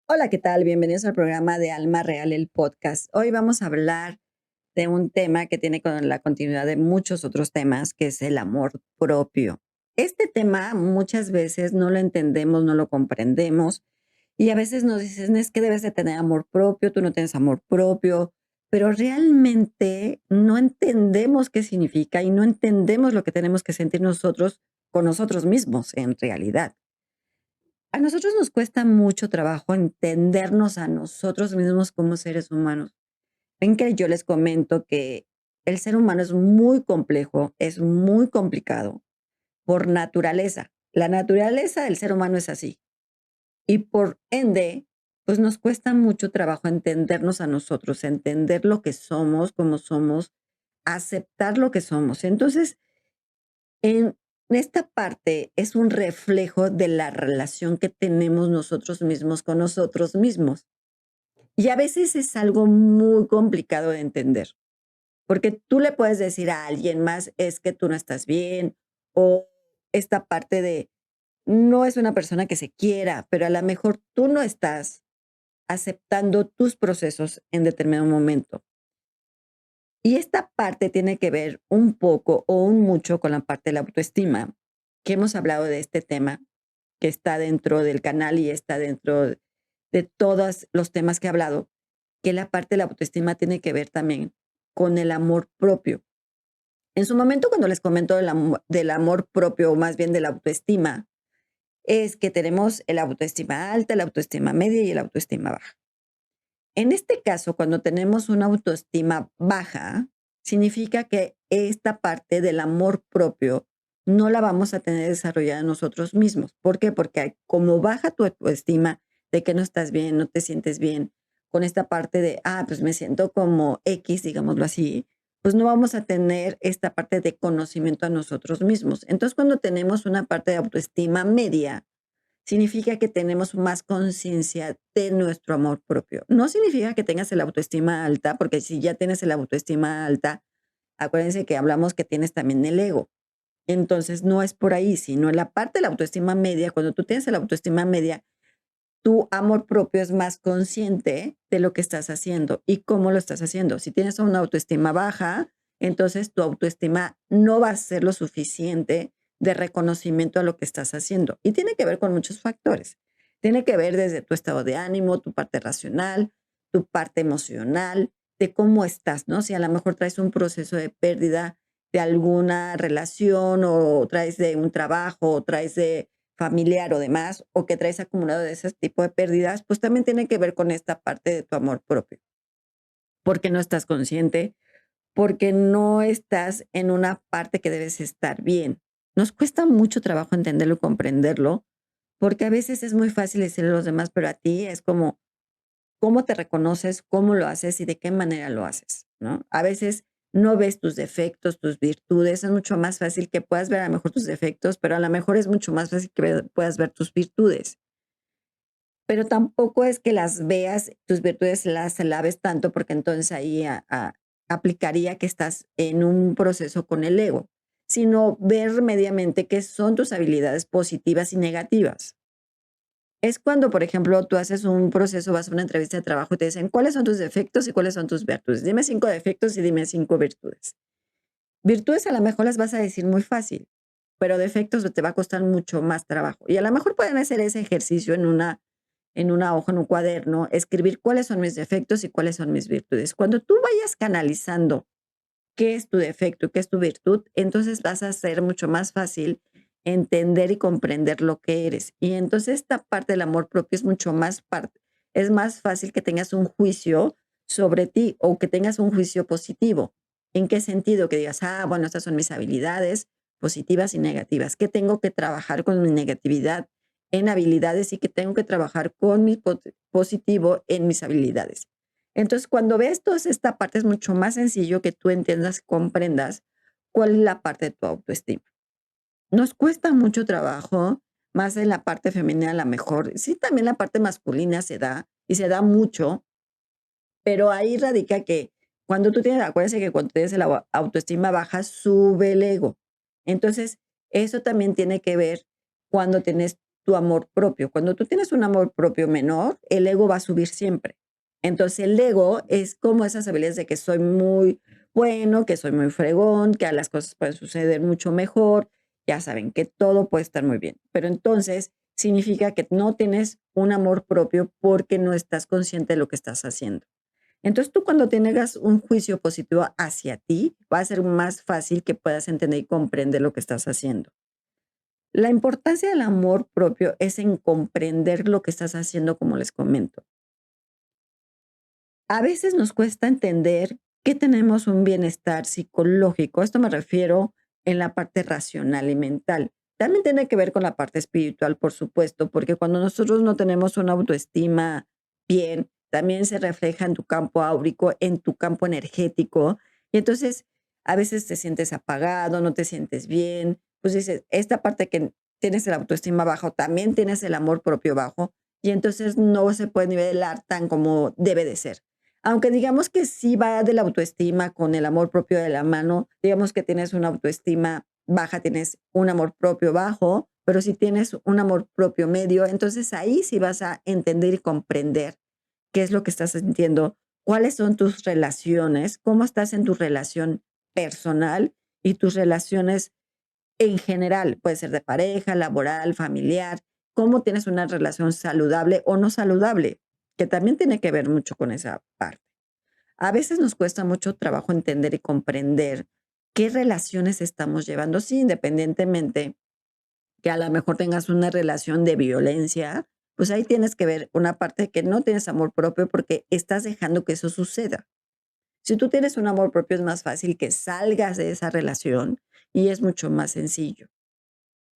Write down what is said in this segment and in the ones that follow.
Hola, ¿qué tal? Bienvenidos al programa de Alma Real, el podcast. Hoy vamos a hablar de un tema que tiene con la continuidad de muchos otros temas, que es el amor propio. Este tema muchas veces no lo entendemos, no lo comprendemos y a veces nos dicen, es que debes de tener amor propio, tú no tienes amor propio, pero realmente no entendemos qué significa y no entendemos lo que tenemos que sentir nosotros con nosotros mismos en realidad. A nosotros nos cuesta mucho trabajo entendernos a nosotros mismos como seres humanos. Ven que yo les comento que el ser humano es muy complejo, es muy complicado por naturaleza. La naturaleza del ser humano es así. Y por ende, pues nos cuesta mucho trabajo entendernos a nosotros, entender lo que somos, cómo somos, aceptar lo que somos. Entonces, en esta parte es un reflejo de la relación que tenemos nosotros mismos con nosotros mismos. Y a veces es algo muy complicado de entender, porque tú le puedes decir a alguien más, es que tú no estás bien, o esta parte de no es una persona que se quiera, pero a lo mejor tú no estás aceptando tus procesos en determinado momento. Y esta parte tiene que ver un poco o un mucho con la parte de la autoestima, que hemos hablado de este tema, que está dentro del canal y está dentro de todos los temas que he hablado, que la parte de la autoestima tiene que ver también con el amor propio. En su momento, cuando les comento del amor propio, o más bien de la autoestima, es que tenemos el autoestima alta, la autoestima media y el autoestima baja. En este caso, cuando tenemos una autoestima baja, significa que esta parte del amor propio no la vamos a tener desarrollada nosotros mismos. ¿Por qué? Porque como baja tu autoestima de que no estás bien, no te sientes bien, con esta parte de, pues me siento como X, digámoslo así, pues no vamos a tener esta parte de conocimiento a nosotros mismos. Entonces, cuando tenemos una parte de autoestima media, significa que tenemos más conciencia de nuestro amor propio. No significa que tengas el autoestima alta, porque si ya tienes el autoestima alta, acuérdense que hablamos que tienes también el ego. Entonces, no es por ahí, sino en la parte de la autoestima media, cuando tú tienes la autoestima media, tu amor propio es más consciente de lo que estás haciendo y cómo lo estás haciendo. Si tienes una autoestima baja, entonces tu autoestima no va a ser lo suficiente de reconocimiento a lo que estás haciendo. Y tiene que ver con muchos factores. Tiene que ver desde tu estado de ánimo, tu parte racional, tu parte emocional, de cómo estás, ¿no? Si a lo mejor traes un proceso de pérdida de alguna relación o traes de un trabajo o traes de familiar o demás, o que traes acumulado de ese tipo de pérdidas, pues también tiene que ver con esta parte de tu amor propio, porque no estás consciente, porque no estás en una parte que debes estar bien. Nos cuesta mucho trabajo entenderlo y comprenderlo, porque a veces es muy fácil decirle a los demás, pero a ti es como, ¿cómo te reconoces? ¿Cómo lo haces? Y de qué manera lo haces, ¿no? A veces no ves tus defectos, tus virtudes. Es mucho más fácil que puedas ver a lo mejor tus defectos, pero a lo mejor es mucho más fácil que puedas ver tus virtudes. Pero tampoco es que las veas, tus virtudes las alabes tanto, porque entonces ahí aplicaría que estás en un proceso con el ego, sino ver mediamente qué son tus habilidades positivas y negativas. Es cuando, por ejemplo, tú haces un proceso, vas a una entrevista de trabajo y te dicen, ¿cuáles son tus defectos y cuáles son tus virtudes? Dime 5 defectos y dime 5 virtudes. Virtudes a lo mejor las vas a decir muy fácil, pero defectos te va a costar mucho más trabajo. Y a lo mejor pueden hacer ese ejercicio en una hoja, en un cuaderno, escribir cuáles son mis defectos y cuáles son mis virtudes. Cuando tú vayas canalizando qué es tu defecto y qué es tu virtud, entonces vas a ser mucho más fácil entender y comprender lo que eres. Y entonces esta parte del amor propio es mucho más parte, es más fácil que tengas un juicio sobre ti o que tengas un juicio positivo. ¿En qué sentido? Que digas, bueno, estas son mis habilidades positivas y negativas. ¿Qué tengo que trabajar con mi negatividad en habilidades y que tengo que trabajar con mi positivo en mis habilidades? Entonces, cuando ves toda esta parte, es mucho más sencillo que tú entiendas, comprendas cuál es la parte de tu autoestima. Nos cuesta mucho trabajo, más en la parte femenina a la mejor. Sí, también la parte masculina se da, y se da mucho, pero ahí radica que cuando tú tienes, acuérdense que cuando tienes la autoestima baja, sube el ego. Entonces, eso también tiene que ver cuando tienes tu amor propio. Cuando tú tienes un amor propio menor, el ego va a subir siempre. Entonces, el ego es como esas habilidades de que soy muy bueno, que soy muy fregón, que a las cosas pueden suceder mucho mejor. Ya saben que todo puede estar muy bien. Pero entonces significa que no tienes un amor propio porque no estás consciente de lo que estás haciendo. Entonces, tú cuando tengas un juicio positivo hacia ti, va a ser más fácil que puedas entender y comprender lo que estás haciendo. La importancia del amor propio es en comprender lo que estás haciendo, como les comento. A veces nos cuesta entender que tenemos un bienestar psicológico. Esto me refiero en la parte racional y mental. También tiene que ver con la parte espiritual, por supuesto, porque cuando nosotros no tenemos una autoestima bien, también se refleja en tu campo áurico, en tu campo energético. Y entonces a veces te sientes apagado, no te sientes bien. Pues dices, esta parte que tienes la autoestima baja, o también tienes el amor propio bajo, y entonces no se puede nivelar tan como debe de ser. Aunque digamos que sí va de la autoestima con el amor propio de la mano, digamos que tienes una autoestima baja, tienes un amor propio bajo, pero si tienes un amor propio medio, entonces ahí sí vas a entender y comprender qué es lo que estás sintiendo, cuáles son tus relaciones, cómo estás en tu relación personal y tus relaciones en general, puede ser de pareja, laboral, familiar, cómo tienes una relación saludable o no saludable, que también tiene que ver mucho con esa parte. A veces nos cuesta mucho trabajo entender y comprender qué relaciones estamos llevando, sí, independientemente que a lo mejor tengas una relación de violencia, pues ahí tienes que ver una parte que no tienes amor propio porque estás dejando que eso suceda. Si tú tienes un amor propio, es más fácil que salgas de esa relación y es mucho más sencillo.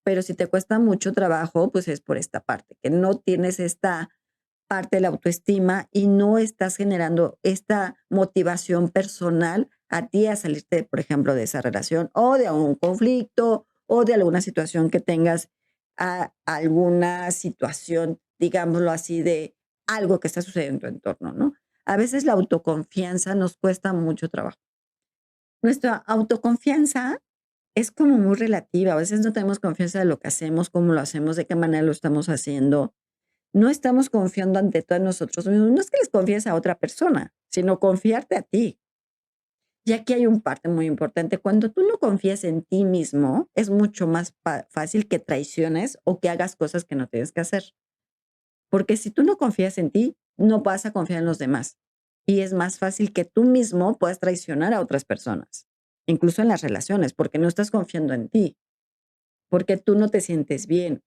Pero si te cuesta mucho trabajo, pues es por esta parte, que no tienes esta parte de la autoestima y no estás generando esta motivación personal a ti a salirte, por ejemplo, de esa relación o de un conflicto o de alguna situación que tengas, alguna situación, digámoslo así, de algo que está sucediendo en tu entorno, ¿no? A veces la autoconfianza nos cuesta mucho trabajo. Nuestra autoconfianza es como muy relativa. A veces no tenemos confianza de lo que hacemos, cómo lo hacemos, de qué manera lo estamos haciendo. No estamos confiando ante todo en nosotros mismos. No es que les confíes a otra persona, sino confiarte a ti. Y aquí hay un parte muy importante. Cuando tú no confías en ti mismo, es mucho más fácil que traiciones o que hagas cosas que no tienes que hacer. Porque si tú no confías en ti, no vas a confiar en los demás. Y es más fácil que tú mismo puedas traicionar a otras personas, incluso en las relaciones, porque no estás confiando en ti, porque tú no te sientes bien.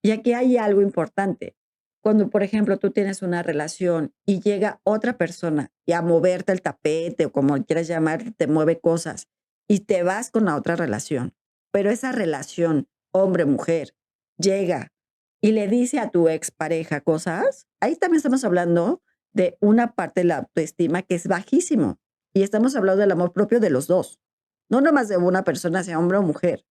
Y aquí hay algo importante. Cuando, por ejemplo, tú tienes una relación y llega otra persona y a moverte el tapete o como quieras llamar, te mueve cosas y te vas con la otra relación, pero esa relación, hombre-mujer, llega y le dice a tu expareja cosas, ahí también estamos hablando de una parte de la autoestima que es bajísimo y estamos hablando del amor propio de los dos, no nomás de una persona, sea hombre o mujer,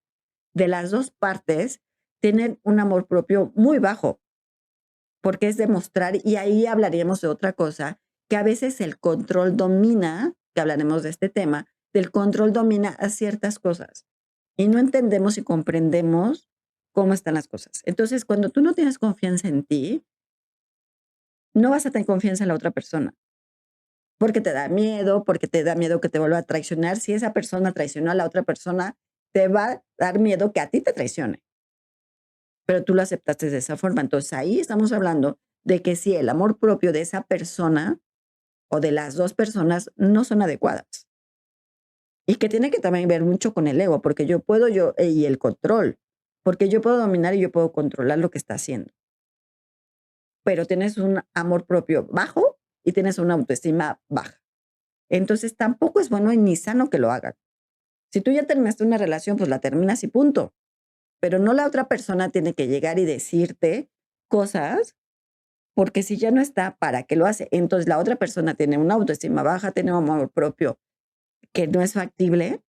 de las dos partes tienen un amor propio muy bajo, porque es demostrar, y ahí hablaríamos de otra cosa, que a veces el control domina, que hablaremos de este tema, del control domina a ciertas cosas y no entendemos y comprendemos cómo están las cosas. Entonces, cuando tú no tienes confianza en ti, no vas a tener confianza en la otra persona, porque te da miedo que te vuelva a traicionar. Si esa persona traicionó a la otra persona, te va a dar miedo que a ti te traicione. Pero tú lo aceptaste de esa forma. Entonces, ahí estamos hablando de que si el amor propio de esa persona o de las 2 personas no son adecuadas. Y que tiene que también ver mucho con el ego, porque y el control, porque yo puedo dominar y yo puedo controlar lo que está haciendo. Pero tienes un amor propio bajo y tienes una autoestima baja. Entonces, tampoco es bueno y ni sano que lo hagan. Si tú ya terminaste una relación, pues la terminas y punto. Pero no la otra persona tiene que llegar y decirte cosas. Porque si ya no está, ¿para qué lo hace? Entonces, la otra persona tiene una autoestima baja, tiene un amor propio que no es factible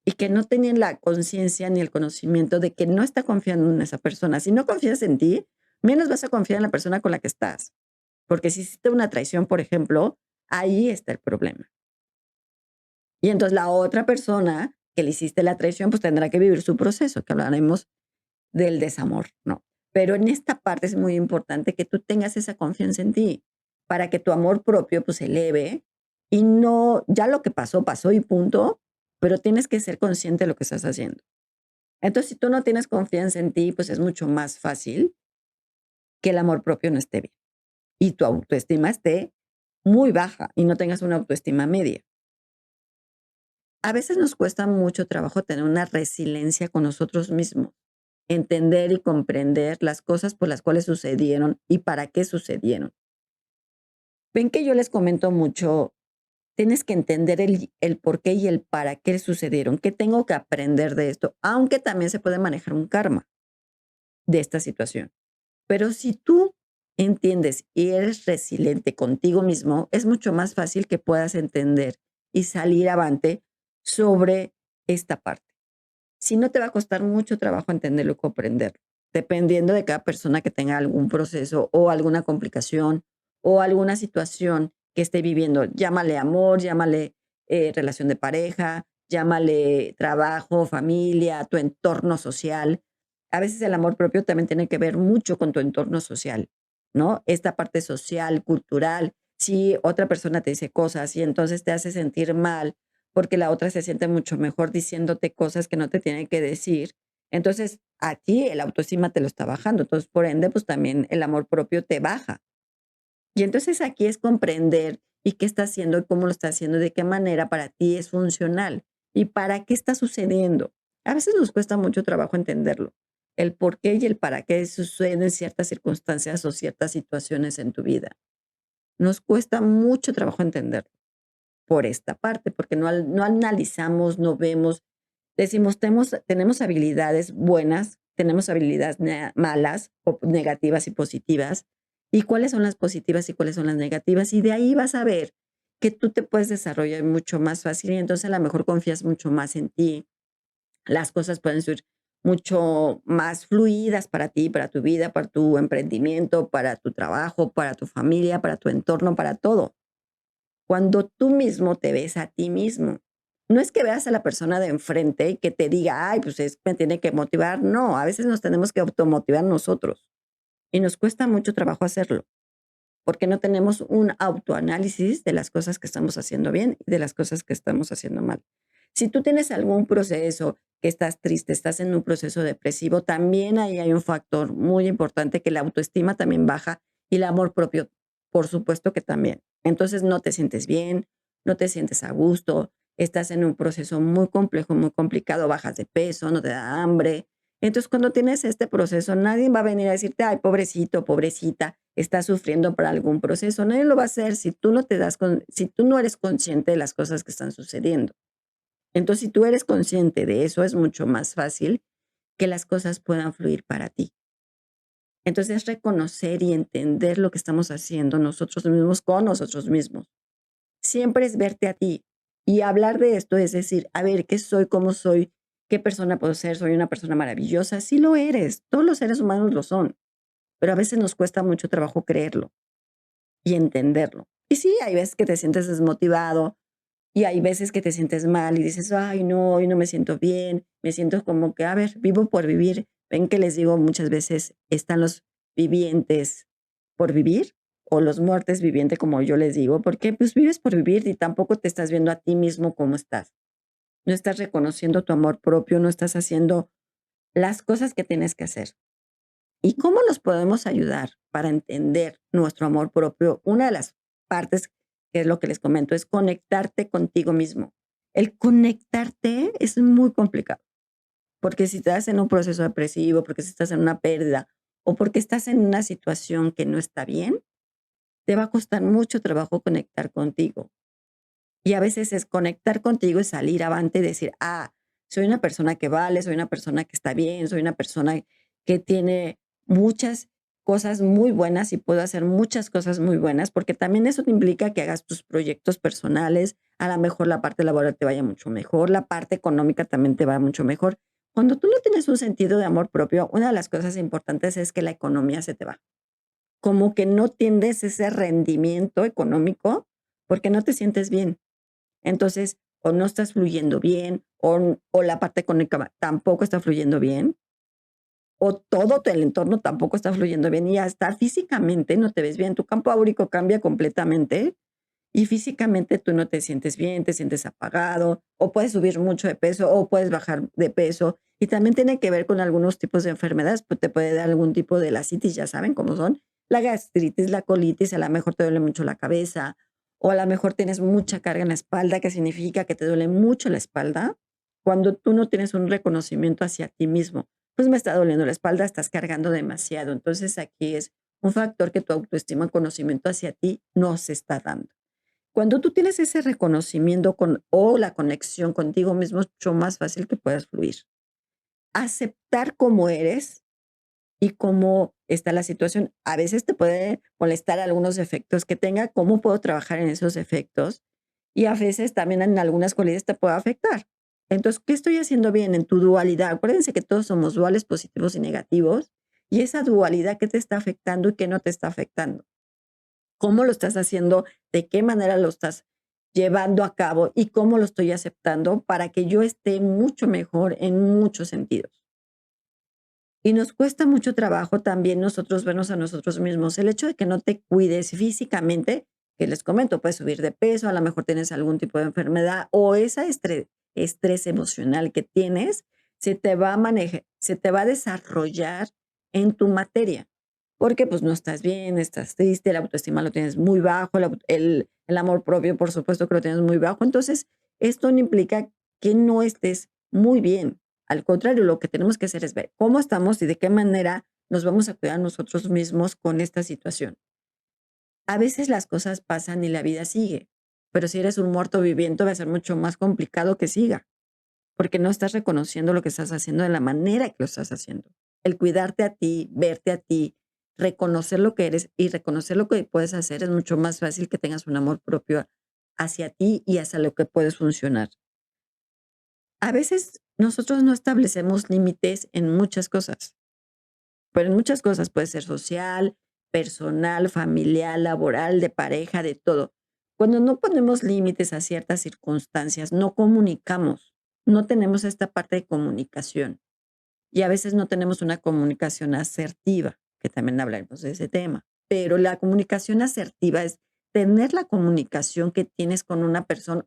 y que no tienen la conciencia ni el conocimiento de que no está confiando en esa persona. Si no confías en ti, menos vas a confiar en la persona con la que estás. Porque si hiciste una traición, por ejemplo, ahí está el problema. Y entonces la otra persona que le hiciste la traición, pues tendrá que vivir su proceso, que hablaremos del desamor, ¿no? Pero en esta parte es muy importante que tú tengas esa confianza en ti, para que tu amor propio, pues, se eleve y no ya lo que pasó, pasó y punto, pero tienes que ser consciente de lo que estás haciendo. Entonces, si tú no tienes confianza en ti, pues, es mucho más fácil que el amor propio no esté bien y tu autoestima esté muy baja y no tengas una autoestima media. A veces nos cuesta mucho trabajo tener una resiliencia con nosotros mismos, entender y comprender las cosas por las cuales sucedieron y para qué sucedieron. Ven que yo les comento mucho, tienes que entender el por qué y el para qué sucedieron, qué tengo que aprender de esto, aunque también se puede manejar un karma de esta situación. Pero si tú entiendes y eres resiliente contigo mismo, es mucho más fácil que puedas entender y salir avante sobre esta parte. Si no, te va a costar mucho trabajo entenderlo y comprenderlo, dependiendo de cada persona que tenga algún proceso o alguna complicación o alguna situación que esté viviendo. Llámale amor, llámale relación de pareja, llámale trabajo, familia, tu entorno social. A veces el amor propio también tiene que ver mucho con tu entorno social, ¿no? Esta parte social, cultural. Si otra persona te dice cosas y entonces te hace sentir mal porque la otra se siente mucho mejor diciéndote cosas que no te tiene que decir. Entonces, a ti el autoestima te lo está bajando. Entonces, por ende, pues también el amor propio te baja. Y entonces aquí es comprender y qué está haciendo y cómo lo está haciendo, de qué manera para ti es funcional y para qué está sucediendo. A veces nos cuesta mucho trabajo entenderlo, el por qué y el para qué suceden ciertas circunstancias o ciertas situaciones en tu vida. Nos cuesta mucho trabajo entenderlo por esta parte, porque no analizamos, no vemos, decimos, tenemos habilidades buenas, tenemos habilidades malas, o negativas y positivas, y cuáles son las positivas y cuáles son las negativas, y de ahí vas a ver que tú te puedes desarrollar mucho más fácil y entonces a lo mejor confías mucho más en ti, las cosas pueden ser mucho más fluidas para ti, para tu vida, para tu emprendimiento, para tu trabajo, para tu familia, para tu entorno, para todo. Cuando tú mismo te ves a ti mismo. No es que veas a la persona de enfrente y que te diga: "Ay, pues, me tiene que motivar". No, a veces nos tenemos que automotivar nosotros, y nos cuesta mucho trabajo hacerlo, porque no tenemos un autoanálisis de las cosas que estamos haciendo bien y de las cosas que estamos haciendo mal. Si tú tienes algún proceso, que estás triste, estás en un proceso depresivo, también ahí hay un factor muy importante, que la autoestima también baja y el amor propio, por supuesto que también. Entonces, no te sientes bien, no te sientes a gusto, estás en un proceso muy complejo, muy complicado, bajas de peso, no te da hambre. Entonces, cuando tienes este proceso, nadie va a venir a decirte: "Ay, pobrecito, pobrecita, estás sufriendo por algún proceso". Nadie lo va a hacer si tú no te das si tú no eres consciente de las cosas que están sucediendo. Entonces, si tú eres consciente de eso, es mucho más fácil que las cosas puedan fluir para ti. Entonces, reconocer y entender lo que estamos haciendo nosotros mismos con nosotros mismos. Siempre es verte a ti y hablar de esto, es decir, a ver, ¿qué soy? ¿Cómo soy? ¿Qué persona puedo ser? ¿Soy una persona maravillosa? Sí lo eres, todos los seres humanos lo son, pero a veces nos cuesta mucho trabajo creerlo y entenderlo. Y sí, hay veces que te sientes desmotivado, y hay veces que te sientes mal y dices: "Ay, no, hoy no me siento bien", me siento como que, a ver, vivo por vivir. Ven que les digo muchas veces, están los vivientes por vivir o los muertos vivientes, como yo les digo, porque, pues, vives por vivir y tampoco te estás viendo a ti mismo cómo estás. No estás reconociendo tu amor propio, no estás haciendo las cosas que tienes que hacer. ¿Y cómo nos podemos ayudar para entender nuestro amor propio? Una de las partes, que es lo que les comento, es conectarte contigo mismo. El conectarte es muy complicado, porque si estás en un proceso depresivo, porque si estás en una pérdida o porque estás en una situación que no está bien, te va a costar mucho trabajo conectar contigo. Y a veces es conectar contigo y salir avante y decir: "Ah, soy una persona que vale, soy una persona que está bien, soy una persona que tiene muchas cosas muy buenas y puedo hacer muchas cosas muy buenas", porque también eso te implica que hagas tus proyectos personales, a la mejor la parte laboral te vaya mucho mejor, la parte económica también te va mucho mejor. Cuando tú no tienes un sentido de amor propio, una de las cosas importantes es que la economía se te va. Como que no tienes ese rendimiento económico porque no te sientes bien. Entonces, o no estás fluyendo bien, o la parte económica tampoco está fluyendo bien, o todo el entorno tampoco está fluyendo bien y hasta físicamente no te ves bien. Tu campo áurico cambia completamente y físicamente tú no te sientes bien, te sientes apagado, o puedes subir mucho de peso, o puedes bajar de peso. Y también tiene que ver con algunos tipos de enfermedades, pues te puede dar algún tipo de la ya saben cómo son, la gastritis, la colitis, a lo mejor te duele mucho la cabeza, o a lo mejor tienes mucha carga en la espalda, que significa que te duele mucho la espalda, cuando tú no tienes un reconocimiento hacia ti mismo. Pues me está doliendo la espalda, estás cargando demasiado. Entonces aquí es un factor que tu autoestima, conocimiento hacia ti no se está dando. Cuando tú tienes ese reconocimiento o la conexión contigo mismo, es mucho más fácil que puedas fluir. Aceptar cómo eres y cómo está la situación. A veces te puede molestar algunos efectos que tenga, cómo puedo trabajar en esos efectos. Y a veces también en algunas cualidades te puede afectar. Entonces, ¿qué estoy haciendo bien en tu dualidad? Acuérdense que todos somos duales, positivos y negativos. Y esa dualidad, ¿qué te está afectando y qué no te está afectando? ¿Cómo lo estás haciendo? ¿De qué manera lo estás llevando a cabo? ¿Y cómo lo estoy aceptando para que yo esté mucho mejor en muchos sentidos? Y nos cuesta mucho trabajo también nosotros vernos a nosotros mismos. El hecho de que no te cuides físicamente, que les comento, puedes subir de peso, a lo mejor tienes algún tipo de enfermedad o ese estrés emocional que tienes, se te va a manejar, se te va a desarrollar en tu materia. Porque pues no estás bien, estás triste, la autoestima lo tienes muy bajo, el amor propio, por supuesto que lo tienes muy bajo. Entonces, esto no implica que no estés muy bien. Al contrario, lo que tenemos que hacer es ver cómo estamos y de qué manera nos vamos a cuidar nosotros mismos con esta situación. A veces las cosas pasan y la vida sigue, pero si eres un muerto viviente va a ser mucho más complicado que siga, porque no estás reconociendo lo que estás haciendo de la manera que lo estás haciendo. El cuidarte a ti, verte a ti, reconocer lo que eres y reconocer lo que puedes hacer es mucho más fácil que tengas un amor propio hacia ti y hacia lo que puedes funcionar. A veces nosotros no establecemos límites en muchas cosas, pero en muchas cosas puede ser social, personal, familiar, laboral, de pareja, de todo. Cuando no ponemos límites a ciertas circunstancias, no comunicamos, no tenemos esta parte de comunicación y a veces no tenemos una comunicación asertiva, que también hablaremos de ese tema. Pero la comunicación asertiva es tener la comunicación que tienes con una persona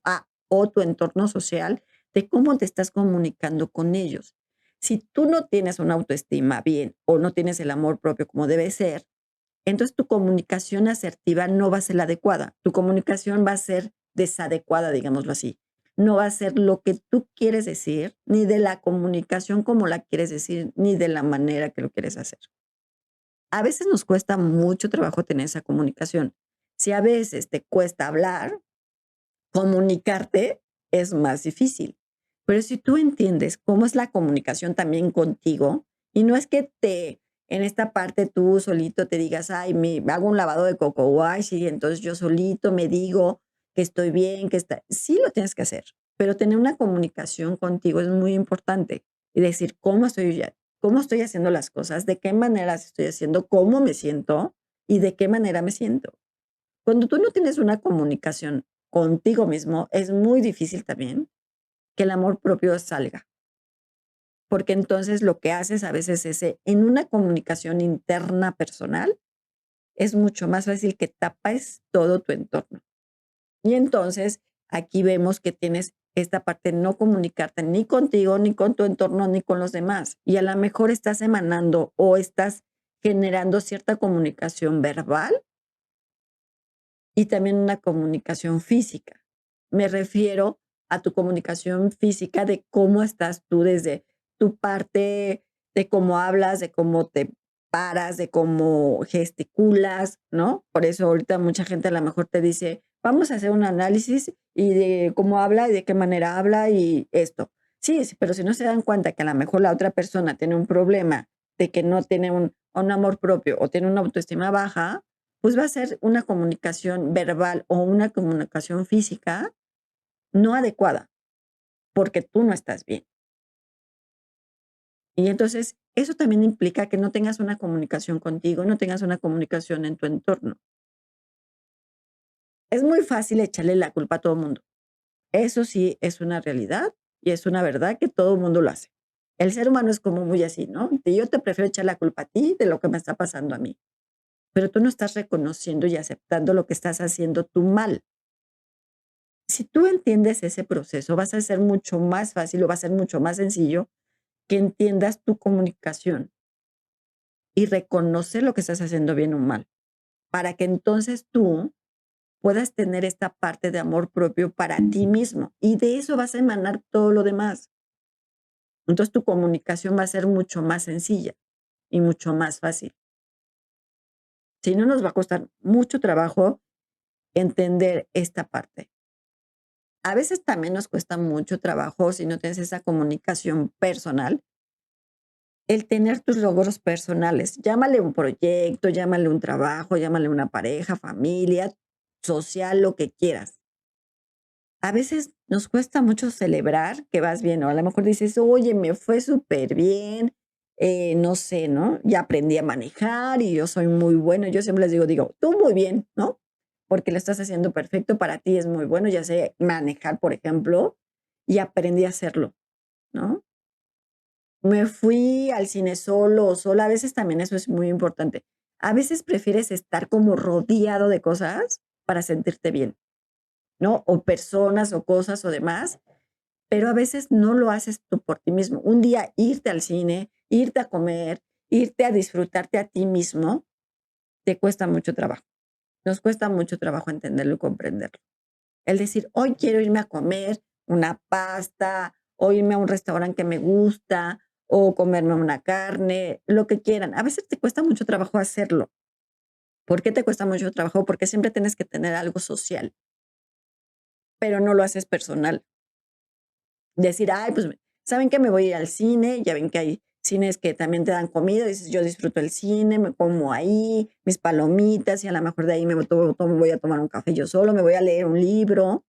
o tu entorno social de cómo te estás comunicando con ellos. Si tú no tienes una autoestima bien o no tienes el amor propio como debe ser, entonces tu comunicación asertiva no va a ser la adecuada. Tu comunicación va a ser desadecuada, digámoslo así. No va a ser lo que tú quieres decir, ni de la comunicación como la quieres decir, ni de la manera que lo quieres hacer. A veces nos cuesta mucho trabajo tener esa comunicación. Si a veces te cuesta hablar, comunicarte es más difícil. Pero si tú entiendes cómo es la comunicación también contigo, y no es que en esta parte tú solito te digas, ay, me hago un lavado de coco wash y entonces yo solito me digo que estoy bien, que está, sí lo tienes que hacer, pero tener una comunicación contigo es muy importante y decir cómo estoy haciendo las cosas, de qué manera estoy haciendo, cómo me siento y de qué manera me siento. Cuando tú no tienes una comunicación contigo mismo, es muy difícil también que el amor propio salga, porque entonces lo que haces a veces es, en una comunicación interna personal, es mucho más fácil que tapes todo tu entorno. Y entonces aquí vemos que tienes esta parte de no comunicarte ni contigo, ni con tu entorno, ni con los demás. Y a lo mejor estás emanando o estás generando cierta comunicación verbal y también una comunicación física. Me refiero a tu comunicación física de cómo estás tú desde tu parte, de cómo hablas, de cómo te paras, de cómo gesticulas, ¿no? Por eso ahorita mucha gente a lo mejor te dice, vamos a hacer un análisis y de cómo habla y de qué manera habla y esto. Sí, sí, pero si no se dan cuenta que a lo mejor la otra persona tiene un problema de que no tiene un amor propio o tiene una autoestima baja, pues va a ser una comunicación verbal o una comunicación física no adecuada, porque tú no estás bien. Y entonces, eso también implica que no tengas una comunicación contigo, no tengas una comunicación en tu entorno. Es muy fácil echarle la culpa a todo el mundo. Eso sí es una realidad y es una verdad que todo el mundo lo hace. El ser humano es como muy así, ¿no? Yo te prefiero echar la culpa a ti de lo que me está pasando a mí, pero tú no estás reconociendo y aceptando lo que estás haciendo tú mal. Si tú entiendes ese proceso, vas a ser mucho más fácil o va a ser mucho más sencillo que entiendas tu comunicación y reconocer lo que estás haciendo bien o mal, para que entonces tú puedas tener esta parte de amor propio para ti mismo y de eso vas a emanar todo lo demás. Entonces tu comunicación va a ser mucho más sencilla y mucho más fácil. Si no, nos va a costar mucho trabajo entender esta parte. A veces también nos cuesta mucho trabajo si no tienes esa comunicación personal, el tener tus logros personales. Llámale un proyecto, llámale un trabajo, llámale una pareja, familia, social, lo que quieras. A veces nos cuesta mucho celebrar que vas bien, o a lo mejor dices: "Oye, me fue súper bien, no sé, ¿no? Ya aprendí a manejar y yo soy muy bueno". Yo siempre les digo: "Tú muy bien", ¿no? Porque lo estás haciendo perfecto, para ti es muy bueno, ya sé manejar, por ejemplo, y aprendí a hacerlo, ¿no? Me fui al cine solo o sola, a veces también eso es muy importante. A veces prefieres estar como rodeado de cosas para sentirte bien, ¿no? O personas o cosas o demás, pero a veces no lo haces tú por ti mismo. Un día irte al cine, irte a comer, irte a disfrutarte a ti mismo, te cuesta mucho trabajo. Nos cuesta mucho trabajo entenderlo y comprenderlo. El decir, hoy quiero irme a comer una pasta, o irme a un restaurante que me gusta, o comerme una carne, lo que quieran. A veces te cuesta mucho trabajo hacerlo. ¿Por qué te cuesta mucho trabajo? Porque siempre tienes que tener algo social, pero no lo haces personal. Decir: "Ay, pues, ¿saben qué? Me voy a ir al cine", ya ven que hay cines que también te dan comida, dices: "Yo disfruto el cine, me como ahí mis palomitas y a lo mejor de ahí me voy a tomar un café yo solo, me voy a leer un libro",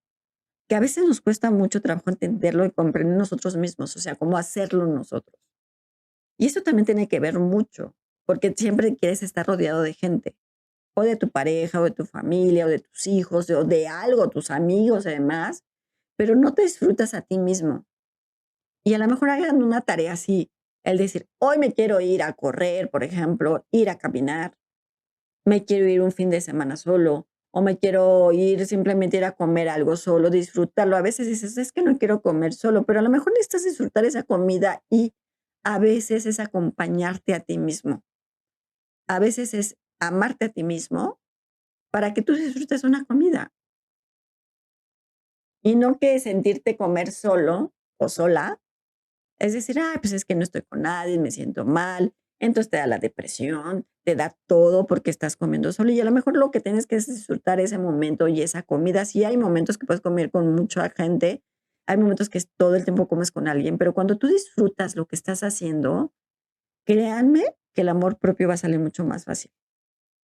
que a veces nos cuesta mucho trabajo entenderlo y comprender nosotros mismos, o sea, cómo hacerlo nosotros. Y eso también tiene que ver mucho, porque siempre quieres estar rodeado de gente, o de tu pareja, o de tu familia, o de tus hijos, o de algo, tus amigos, además, pero no te disfrutas a ti mismo. Y a lo mejor hagan una tarea así, el decir, hoy me quiero ir a correr, por ejemplo, ir a caminar, me quiero ir un fin de semana solo, o me quiero ir simplemente ir a comer algo solo, disfrutarlo. A veces dices, es que no quiero comer solo, pero a lo mejor necesitas disfrutar esa comida y a veces es acompañarte a ti mismo. A veces es amarte a ti mismo para que tú disfrutes una comida y no que sentirte comer solo o sola. Es decir, ay, pues es que no estoy con nadie, me siento mal. Entonces te da la depresión, te da todo porque estás comiendo solo y a lo mejor lo que tienes que es disfrutar ese momento y esa comida. Sí hay momentos que puedes comer con mucha gente, hay momentos que todo el tiempo comes con alguien, pero cuando tú disfrutas lo que estás haciendo, créanme que el amor propio va a salir mucho más fácil,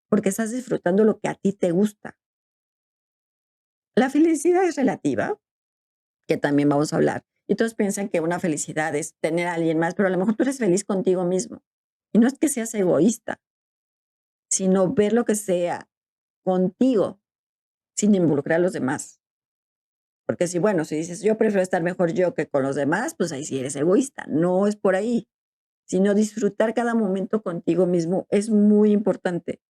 porque estás disfrutando lo que a ti te gusta. La felicidad es relativa, que también vamos a hablar. Y todos piensan que una felicidad es tener a alguien más, pero a lo mejor tú eres feliz contigo mismo. Y no es que seas egoísta, sino ver lo que sea contigo sin involucrar a los demás. Porque si, bueno, si dices, yo prefiero estar mejor yo que con los demás, pues ahí sí eres egoísta. No es por ahí, sino disfrutar cada momento contigo mismo es muy importante.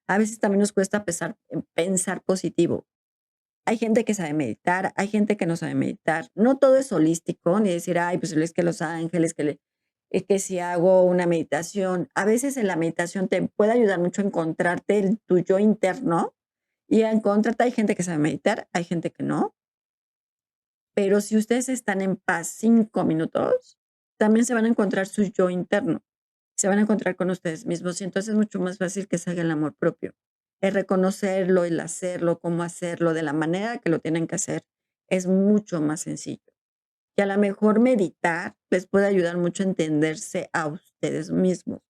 A veces también nos cuesta pensar positivo. Hay gente que sabe meditar, hay gente que no sabe meditar. No todo es holístico, ni decir, ay, pues es que los ángeles, que si hago una meditación. A veces en la meditación te puede ayudar mucho a encontrarte el tu yo interno y a encontrarte. Hay gente que sabe meditar, hay gente que no. Pero si ustedes están en paz 5 minutos, también se van a encontrar su yo interno. Se van a encontrar con ustedes mismos y entonces es mucho más fácil que salga el amor propio. El reconocerlo, el hacerlo, cómo hacerlo, de la manera que lo tienen que hacer, es mucho más sencillo. Y a lo mejor meditar les puede ayudar mucho a entenderse a ustedes mismos.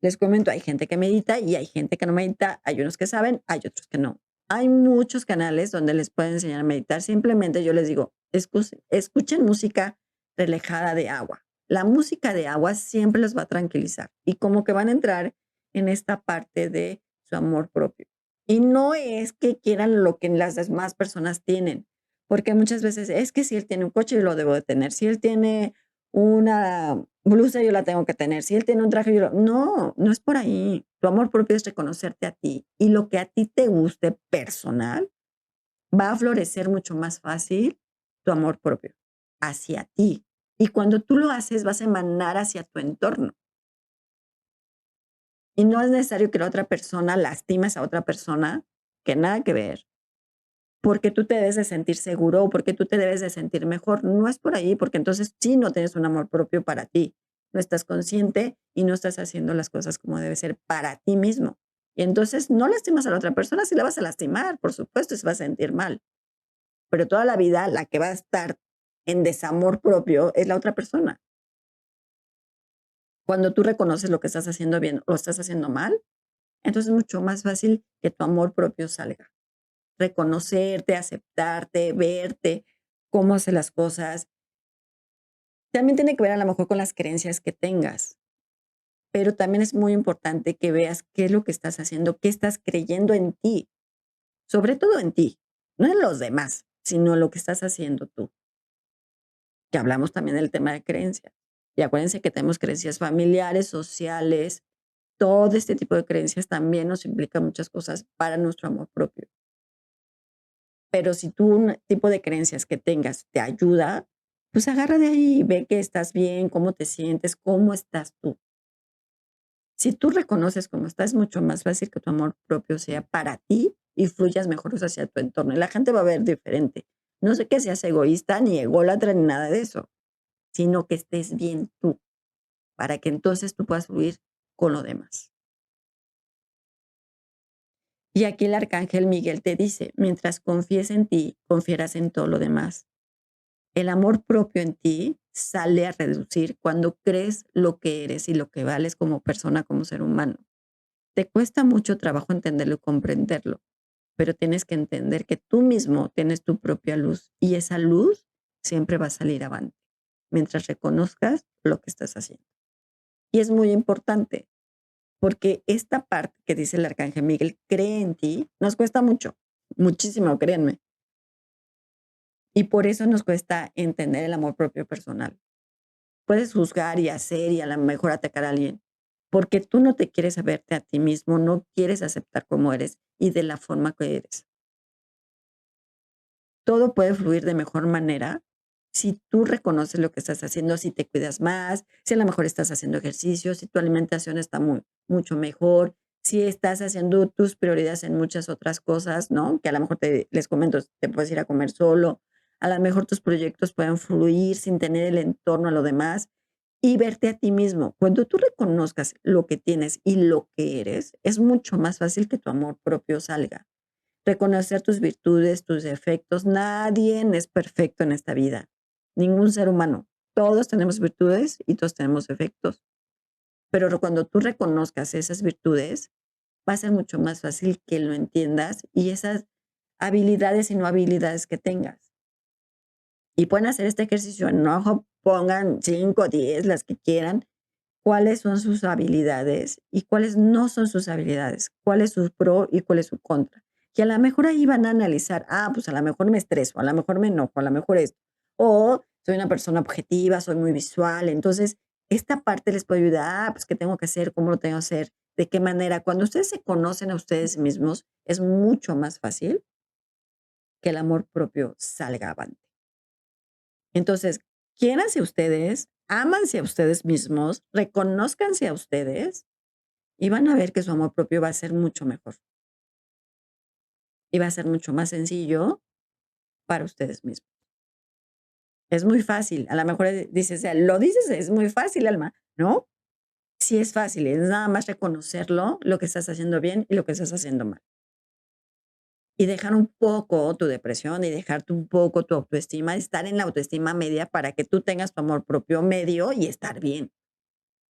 Les comento, hay gente que medita y hay gente que no medita, hay unos que saben, hay otros que no. Hay muchos canales donde les pueden enseñar a meditar, simplemente yo les digo, escuchen música relajada de agua. La música de agua siempre los va a tranquilizar y como que van a entrar en esta parte de su amor propio. Y no es que quieran lo que las demás personas tienen, porque muchas veces es que si él tiene un coche, yo lo debo de tener. Si él tiene una blusa yo la tengo que tener, si él tiene un traje, yo lo no, no es por ahí. Tu amor propio es reconocerte a ti, y lo que a ti te guste personal, va a florecer mucho más fácil tu amor propio hacia ti. Y cuando tú lo haces, vas a emanar hacia tu entorno. Y no es necesario que la otra persona lastimes a otra persona, que nada que ver, porque tú te debes de sentir seguro o porque tú te debes de sentir mejor. No es por ahí, porque entonces sí no tienes un amor propio para ti. No estás consciente y no estás haciendo las cosas como debe ser para ti mismo. Y entonces no lastimas a la otra persona, sí la vas a lastimar, por supuesto, y se va a sentir mal. Pero toda la vida la que va a estar en desamor propio es la otra persona. Cuando tú reconoces lo que estás haciendo bien o estás haciendo mal, entonces es mucho más fácil que tu amor propio salga. Reconocerte, aceptarte, verte, cómo hace las cosas. También tiene que ver a lo mejor con las creencias que tengas, pero también es muy importante que veas qué es lo que estás haciendo, qué estás creyendo en ti, sobre todo en ti, no en los demás, sino lo que estás haciendo tú. Que hablamos también del tema de creencias. Y acuérdense que tenemos creencias familiares, sociales, todo este tipo de creencias también nos implica muchas cosas para nuestro amor propio. Pero si tú un tipo de creencias que tengas te ayuda, pues agarra de ahí y ve que estás bien, cómo te sientes, cómo estás tú. Si tú reconoces cómo estás, es mucho más fácil que tu amor propio sea para ti y fluyas mejor hacia tu entorno. Y la gente va a ver diferente. No sé que seas egoísta, ni ególatra, ni nada de eso, sino que estés bien tú, para que entonces tú puedas fluir con lo demás. Y aquí el arcángel Miguel te dice, mientras confíes en ti, confiarás en todo lo demás. El amor propio en ti sale a reducir cuando crees lo que eres y lo que vales como persona, como ser humano. Te cuesta mucho trabajo entenderlo y comprenderlo, pero tienes que entender que tú mismo tienes tu propia luz y esa luz siempre va a salir avante mientras reconozcas lo que estás haciendo. Y es muy importante porque esta parte que dice el arcángel Miguel, cree en ti, nos cuesta mucho, muchísimo, créanme. Y por eso nos cuesta entender el amor propio personal. Puedes juzgar y hacer y a lo mejor atacar a alguien, porque tú no te quieres verte a ti mismo, no quieres aceptar cómo eres y de la forma que eres. Todo puede fluir de mejor manera si tú reconoces lo que estás haciendo, si te cuidas más, si a lo mejor estás haciendo ejercicio, si tu alimentación está mucho mejor, si estás haciendo tus prioridades en muchas otras cosas, ¿no? Que a lo mejor les comento, te puedes ir a comer solo, a lo mejor tus proyectos pueden fluir sin tener el entorno a lo demás y verte a ti mismo. Cuando tú reconozcas lo que tienes y lo que eres, es mucho más fácil que tu amor propio salga. Reconocer tus virtudes, tus defectos. Nadie es perfecto en esta vida. Ningún ser humano. Todos tenemos virtudes y todos tenemos defectos. Pero cuando tú reconozcas esas virtudes, va a ser mucho más fácil que lo entiendas y esas habilidades y no habilidades que tengas. Y pueden hacer este ejercicio en ojo, pongan 5, 10, las que quieran, cuáles son sus habilidades y cuáles no son sus habilidades, cuál es su pro y cuál es su contra. Y a lo mejor ahí van a analizar, pues a lo mejor me estreso, a lo mejor me enojo, a lo mejor esto. O soy una persona objetiva, soy muy visual. Entonces, esta parte les puede ayudar, pues qué tengo que hacer, cómo lo tengo que hacer, de qué manera. Cuando ustedes se conocen a ustedes mismos, es mucho más fácil que el amor propio salga avante. Entonces, quiéranse ustedes, ámanse a ustedes mismos, reconózcanse a ustedes y van a ver que su amor propio va a ser mucho mejor y va a ser mucho más sencillo para ustedes mismos. Es muy fácil, a lo mejor dices, lo dices, es muy fácil, Alma, ¿no? Sí es fácil, es nada más reconocerlo, lo que estás haciendo bien y lo que estás haciendo mal. Y dejar un poco tu depresión y dejarte un poco tu autoestima, estar en la autoestima media para que tú tengas tu amor propio medio y estar bien.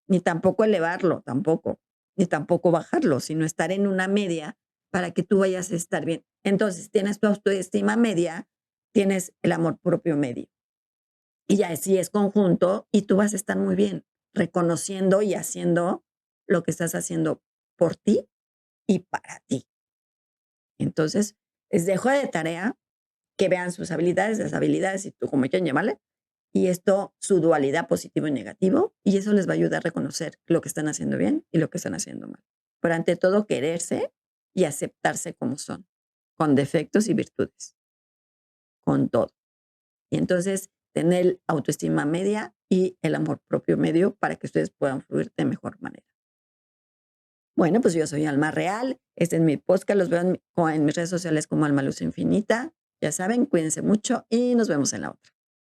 Ni tampoco elevarlo, tampoco, ni tampoco bajarlo, sino estar en una media para que tú vayas a estar bien. Entonces, tienes tu autoestima media, tienes el amor propio medio. Y ya así es conjunto y tú vas a estar muy bien, reconociendo y haciendo lo que estás haciendo por ti y para ti. Entonces, les dejo de tarea que vean sus habilidades, las habilidades, y tú como quieran llamarle, Y esto, su dualidad positivo y negativo, y eso les va a ayudar a reconocer lo que están haciendo bien y lo que están haciendo mal. Pero ante todo, quererse y aceptarse como son, con defectos y virtudes, con todo. Y entonces, tener autoestima media y el amor propio medio para que ustedes puedan fluir de mejor manera. Bueno, pues yo soy Alma Real. Este es mi podcast. Los veo en mis redes sociales como Alma Luz Infinita. Ya saben, cuídense mucho y nos vemos en la otra.